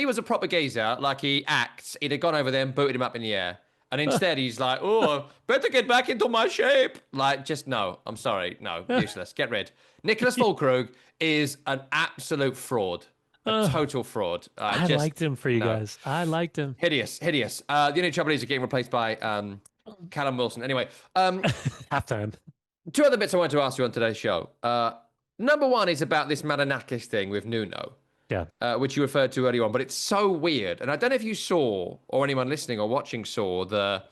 was a proper geezer, like he acts, he'd have gone over there and booted him up in the air. And instead he's like, oh, better get back into my shape. Like, just no. I'm sorry. No, useless. Get rid. Nicholas Fulkrug is an absolute fraud. A total fraud. I Just liked him for you no. guys. I liked him. Hideous, hideous. The only trouble is you're getting replaced by Callum Wilson. Anyway, Halftime. 2 other bits I wanted to ask you on today's show. Number one is about this Marinakis thing with Nuno, Yeah. which you referred to earlier on, but it's so weird. And I don't know if you saw, or anyone listening or watching saw, the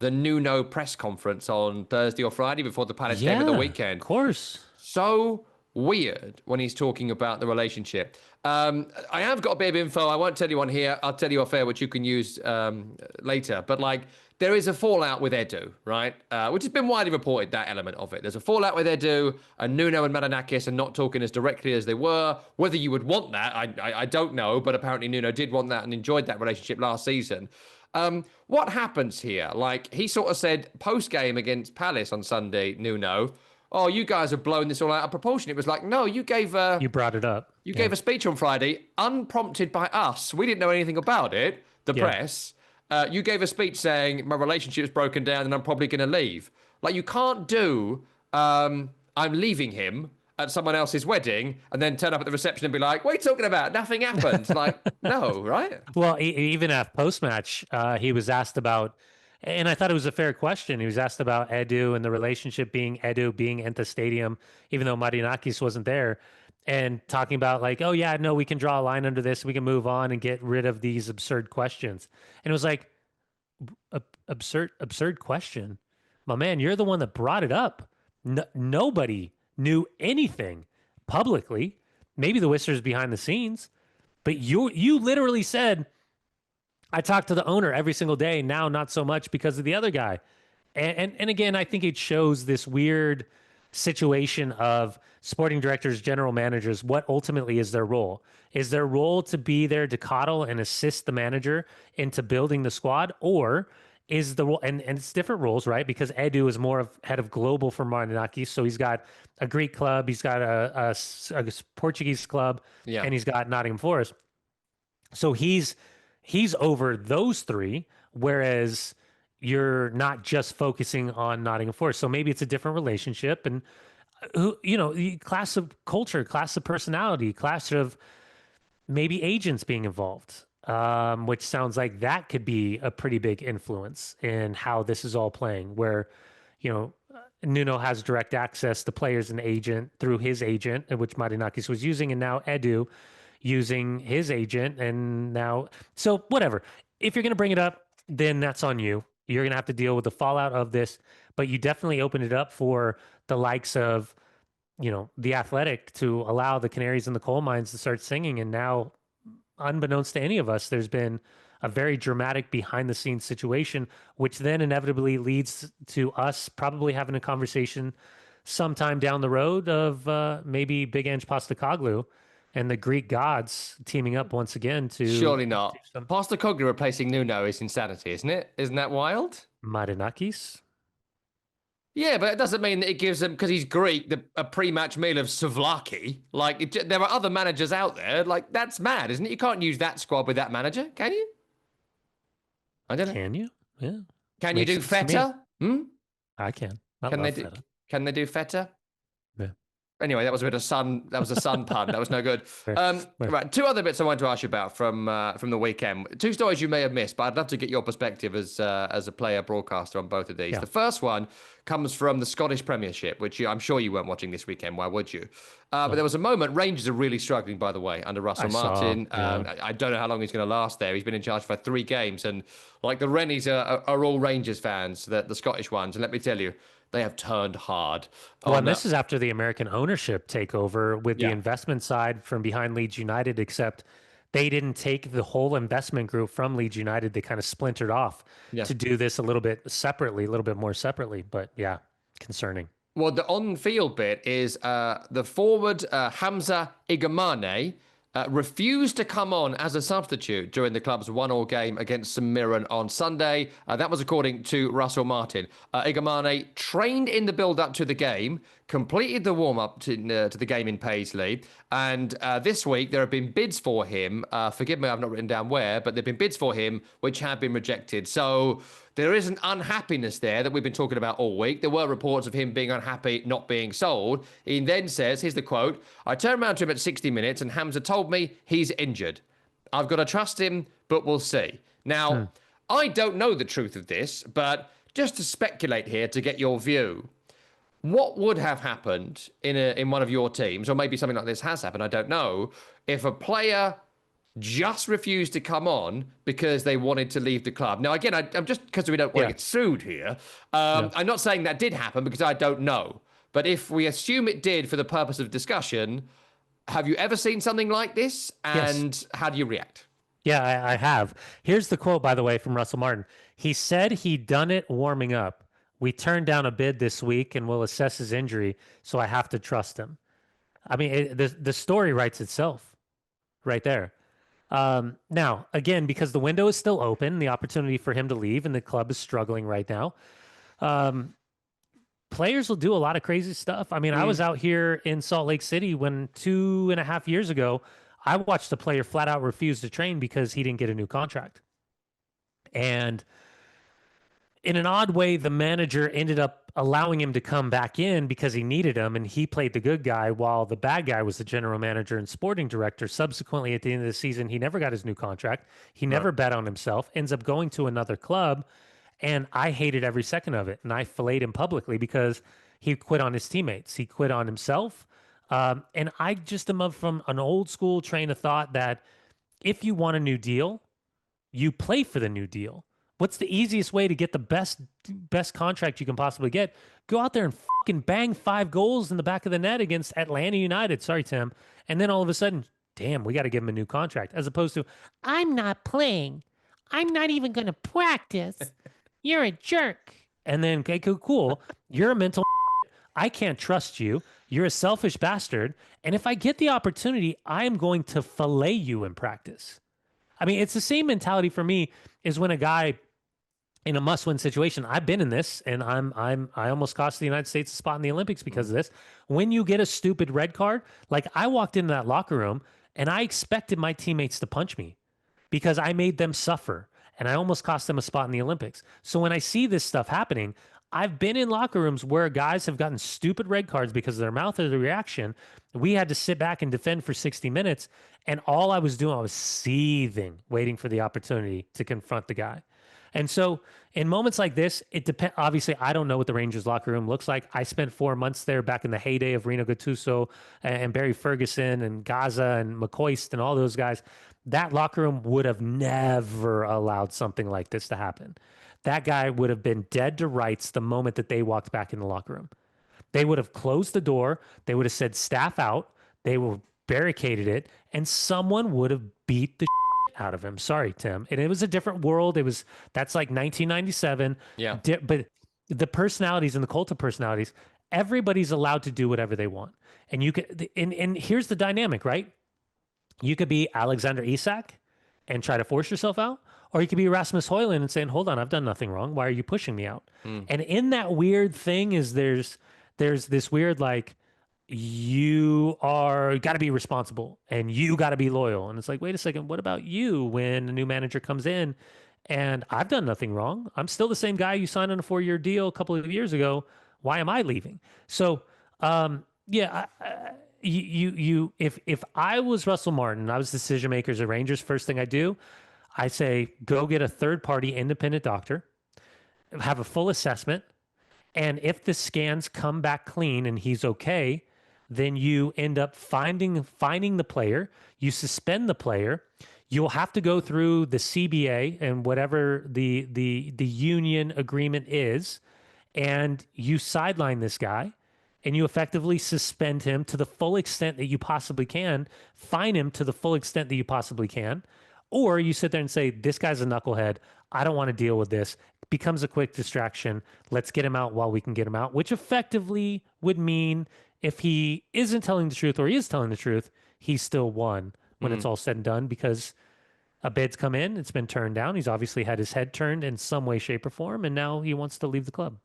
Nuno press conference on Thursday or Friday before the Palace game at the Yeah. Of weekend. course. So weird when he's talking about the relationship. I have got a bit of info. I won't tell you on here. I'll tell you off air, which you can use later. But like, there is a fallout with Edu, right? Which has been widely reported, that element of it. There's a fallout with Edu, and Nuno and Marinakis are not talking as directly as they were. Whether you would want that, I don't know. But apparently Nuno did want that and enjoyed that relationship last season. What happens here? Like, he sort of said post-game against Palace on Sunday, Nuno, oh, you guys have blown this all out of proportion. It was like, no, you gave You brought it up. you gave a speech on Friday, unprompted by us. We didn't know anything about it, the press. You gave a speech saying, my relationship's broken down and I'm probably going to leave. Like, you can't do, I'm leaving him at someone else's wedding and then turn up at the reception and be like, what are you talking about? Nothing happened. Like, no, right? Well, even at post match, he was asked about, and I thought it was a fair question. He was asked about Edu and the relationship being Edu being at the stadium, even though Marinakis wasn't there, and talking about like, oh yeah, no, we can draw a line under this, we can move on and get rid of these absurd questions. And it was like, absurd question, my man. You're the one that brought it up. Nobody knew anything publicly. Maybe the whispers behind the scenes, but you literally said, I talk to the owner every single day. Now, not so much because of the other guy. And again, I think it shows this weird situation of sporting directors, general managers. What ultimately is their role? Is their role to be there to coddle and assist the manager into building the squad, or is the role, and it's different roles, right? Because Edu is more of head of global for Marinakis, so he's got a Greek club, he's got a Portuguese club, Yeah. and he's got Nottingham Forest. So he's over those three, whereas you're not just focusing on Nottingham Forest. So maybe it's a different relationship, and the class of culture, class of personality, class of maybe agents being involved, which sounds like that could be a pretty big influence in how this is all playing. Where, Nuno has direct access to players and agent through his agent, which Marinakis was using, and now Edu using his agent, and now so whatever. If you're going to bring it up, then that's on you. You're going to have to deal with the fallout of this, but you definitely opened it up for the likes of, the Athletic to allow the canaries in the coal mines to start singing. And now, unbeknownst to any of us, there's been a very dramatic behind the scenes situation, which then inevitably leads to us probably having a conversation sometime down the road of maybe Big Ange Postecoglou and the Greek gods teaming up once again to Surely do not. some Postecoglou replacing Nuno is insanity, isn't it? Isn't that wild? Marinakis. Yeah, but it doesn't mean that it gives them, because he's Greek, a pre-match meal of souvlaki. Like, there are other managers out there. Like, that's mad, isn't it? You can't use that squad with that manager, can you? I don't know. Can you? Yeah, Can you makes do sense to me. feta? Hmm? I can. I Can they love do? feta. Can they do feta? Yeah, Anyway, that was a bit of sun. That was a sun pun. That was no good. fair, fair. Right, two other bits I wanted to ask you about from the weekend. Two stories you may have missed, but I'd love to get your perspective as a player broadcaster on both of these. Yeah. The first one comes from the Scottish Premiership, which I'm sure you weren't watching this weekend. Why would you? But there was a moment. Rangers are really struggling, by the way, under Russell I saw, Martin. yeah. I don't know how long he's going to last there. He's been in charge for 3 games, and like the Rennies are all Rangers fans, the Scottish ones. And let me tell you, they have turned hard. Well, and this is after the American ownership takeover with the Yeah. investment side from behind Leeds United, except they didn't take the whole investment group from Leeds United. They kind of splintered off Yeah. to do this a little bit separately, a little bit more separately. But yeah, concerning. Well, the on-field bit is the forward Hamza Igamane refused to come on as a substitute during the club's 1-1 game against St Mirren on Sunday. That was according to Russell Martin. Igamane trained in the build-up to the game, completed the warm-up to the game in Paisley, and this week there have been bids for him. Forgive me, I've not written down where, but there have been bids for him which have been rejected. So there is an unhappiness there that we've been talking about all week. There were reports of him being unhappy, not being sold. He then says, here's the quote, "I turned around to him at 60 minutes and Hamza told me he's injured. I've got to trust him, but we'll see." Now, I don't know the truth of this, but just to speculate here to get your view, what would have happened in one of your teams, or maybe something like this has happened, I don't know, if a player just refused to come on because they wanted to leave the club? Now, again, I'm just, because we don't want to get sued here, I'm not saying that did happen because I don't know. But if we assume it did for the purpose of discussion, have you ever seen something like this? And how do you react? Yeah, I have. Here's the quote, by the way, from Russell Martin. He said he'd done it warming up. We turned down a bid this week and we'll assess his injury, so I have to trust him. I mean, the story writes itself right there. Now, again, because the window is still open, the opportunity for him to leave, and the club is struggling right now. Players will do a lot of crazy stuff. I mean, I was out here in Salt Lake City when 2.5 years ago, I watched a player flat out refuse to train because he didn't get a new contract. And in an odd way, the manager ended up allowing him to come back in because he needed him, and he played the good guy while the bad guy was the general manager and sporting director. Subsequently, at the end of the season, he never got his new contract. He never bet on himself, ends up going to another club, and I hated every second of it. And I filleted him publicly because he quit on his teammates. He quit on himself. And I just am of from an old school train of thought that if you want a new deal, you play for the new deal. What's the easiest way to get the best contract you can possibly get? Go out there and fucking bang 5 goals in the back of the net against Atlanta United. Sorry, Tim. And then all of a sudden, damn, we got to give him a new contract. As opposed to, I'm not playing. I'm not even going to practice. You're a jerk. And then, okay, cool. You're a mental. I can't trust you. You're a selfish bastard. And if I get the opportunity, I am going to fillet you in practice. I mean, it's the same mentality for me is when a guy in a must-win situation. I've been in this, and I almost cost the United States a spot in the Olympics because of this. When you get a stupid red card, like I walked into that locker room and I expected my teammates to punch me because I made them suffer, and I almost cost them a spot in the Olympics. So when I see this stuff happening, I've been in locker rooms where guys have gotten stupid red cards because of their mouth or the reaction. We had to sit back and defend for 60 minutes, and all I was doing, I was seething, waiting for the opportunity to confront the guy. And so in moments like this, it depends. Obviously, I don't know what the Rangers locker room looks like. I spent 4 months there back in the heyday of Reno Gattuso and Barry Ferguson and Gaza and McCoist and all those guys. That locker room would have never allowed something like this to happen. That guy would have been dead to rights the moment that they walked back in the locker room. They would have closed the door. They would have said staff out. They would have barricaded it, and someone would have beat the out of him. Sorry, Tim. And it was a different world. That's like 1997. Yeah. But the personalities and the cult of personalities, everybody's allowed to do whatever they want. And you could, and here's the dynamic, right? You could be Alexander Isak and try to force yourself out, or you could be Rasmus Højlund and saying, "Hold on, I've done nothing wrong. Why are you pushing me out?" And in that weird thing is there's this weird like you got to be responsible and you got to be loyal. And it's like, wait a second, what about you when a new manager comes in and I've done nothing wrong? I'm still the same guy you signed on a 4-year deal a couple of years ago. Why am I leaving? So, yeah, if I was Russell Martin, I was decision makers at Rangers, first thing I do, I say, go get a third party independent doctor, have a full assessment. And if the scans come back clean and he's okay, then you end up finding the player, you suspend the player, you'll have to go through the CBA and whatever the union agreement is, and you sideline this guy and you effectively suspend him to the full extent that you possibly can, fine him to the full extent that you possibly can, or you sit there and say, this guy's a knucklehead, I don't want to deal with this. Becomes a quick distraction. Let's get him out while we can get him out, which effectively would mean if he isn't telling the truth or he is telling the truth, he's still won when it's all said and done because a bid's come in, it's been turned down. He's obviously had his head turned in some way, shape, or form, and now he wants to leave the club.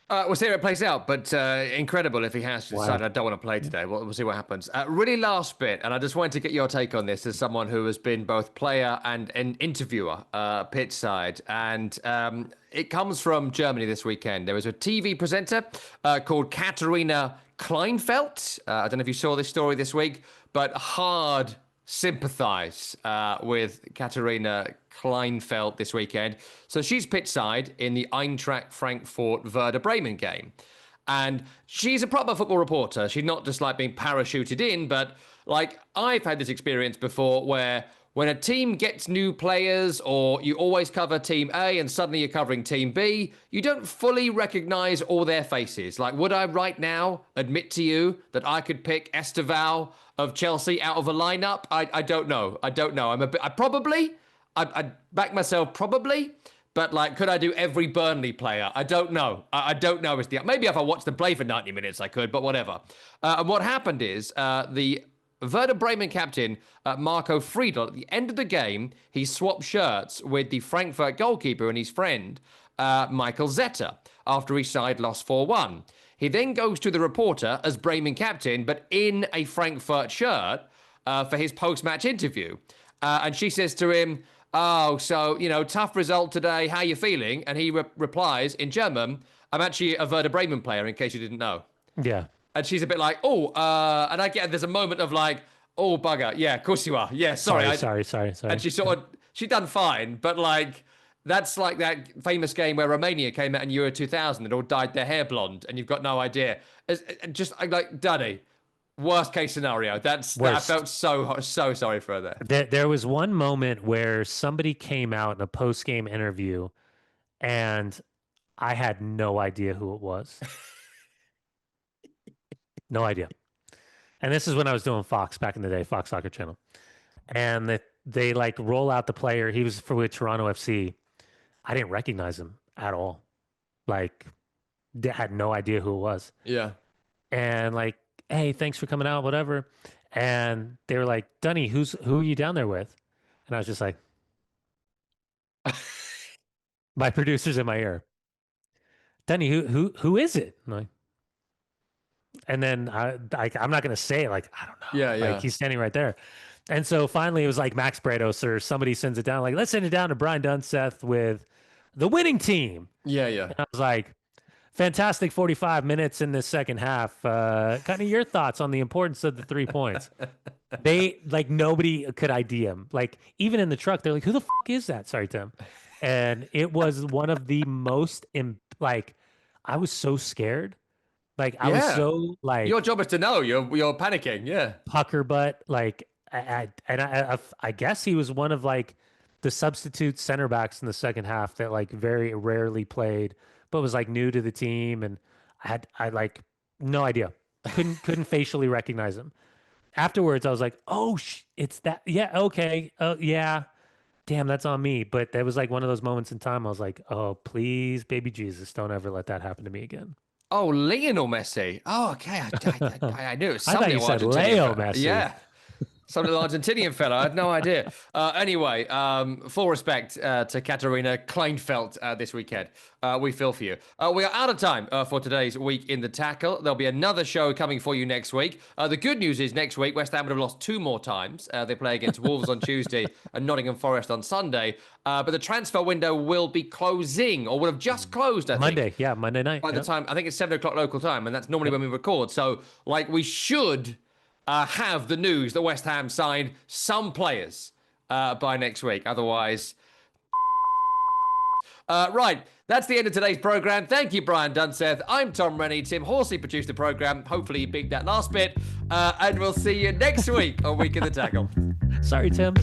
We'll see how it plays out, but incredible if he has decided I don't want to play today. We'll see what happens. Really last bit, and I just wanted to get your take on this as someone who has been both player and an interviewer pitchside. And it comes from Germany this weekend. There was a TV presenter called Katharina Kleinfeldt. I don't know if you saw this story this week, but hard sympathize with Katharina Kleinfeldt this weekend. So she's pitchside in the Eintracht Frankfurt Werder Bremen game. And she's a proper football reporter. She's not just like being parachuted in, but like I've had this experience before where when a team gets new players or you always cover team A and suddenly you're covering team B, you don't fully recognize all their faces. Like, would I right now admit to you that I could pick Esteval of Chelsea out of a lineup? I don't know. I don't know. I'd back myself probably, but like, could I do every Burnley player? I don't know. I don't know. Maybe if I watched them play for 90 minutes, I could, but whatever. And what happened is the Werder Bremen captain, Marco Friedl, at the end of the game, he swapped shirts with the Frankfurt goalkeeper and his friend, Michael Zetter, after his side lost 4-1. He then goes to the reporter as Bremen captain, but in a Frankfurt shirt for his post-match interview. And she says to him, oh, so, tough result today. How you feeling? And he replies in German, I'm actually a Werder Bremen player, in case you didn't know. Yeah. And she's a bit like, and I get there's a moment of like, oh, bugger. Yeah, of course you are. Yeah, sorry. Sorry. And she done fine. But like, that's like that famous game where Romania came out in Euro 2000 and all dyed their hair blonde and you've got no idea. Just like, Dunny, worst case scenario. I felt so sorry for her there. There was one moment where somebody came out in a post-game interview and I had no idea who it was. No idea. And this is when I was doing Fox back in the day, Fox Soccer Channel. And they like roll out the player. He was with Toronto FC. I didn't recognize him at all. Like, had no idea who it was. Yeah. And like, hey, thanks for coming out, whatever. And they were like, Dunny, who are you down there with? And I was just like, my producer's in my ear. Dunny, who is it? And then I'm not going to say it, like, I don't know. Yeah. Like, he's standing right there. And so finally it was like Max Bredos or somebody sends it down, like, let's send it down to Brian Dunseth with the winning team. Yeah. And I was like, fantastic 45 minutes in this second half. Kind of your thoughts on the importance of the 3 points. They, like, nobody could ID him. Like, even in the truck, they're like, who the fuck is that? Sorry, Tim. And it was one of the most, I was so scared. Like, I was so, like... Your job is to know. You're panicking, yeah. Pucker butt, like... I guess he was one of, like, the substitute center backs in the second half that, like, very rarely played, but was, like, new to the team, and I like, no idea. Couldn't facially recognize him. afterwards, I was like, oh, it's that. Yeah, okay. Yeah. Damn, that's on me. But that was like one of those moments in time. I was like, oh, please, baby Jesus, don't ever let that happen to me again. Oh, Lionel Messi. Oh, okay. I knew it was I thought some you little said Argentinian Leo fella. Messi. Yeah. Some little Argentinian fella. I had no idea. Anyway, full respect to Katarina Kleinfeld this weekend. We feel for you. We are out of time for today's Week in the Tackle. There'll be another show coming for you next week. The good news is next week, West Ham would have lost 2 more times. They play against Wolves on Tuesday and Nottingham Forest on Sunday. But the transfer window will be closing, or will have just closed, I think. Monday. Yeah, Monday night. By the time, I think it's 7 o'clock local time, and that's normally when we record. So, like, we should have the news that West Ham signed some players by next week. Otherwise, right. That's the end of today's program. Thank you, Brian Dunseth. I'm Tom Rennie. Tim Horsey produced the program. Hopefully, you bigged that last bit. And we'll see you next week on Week in the Tackle. Sorry, Tim.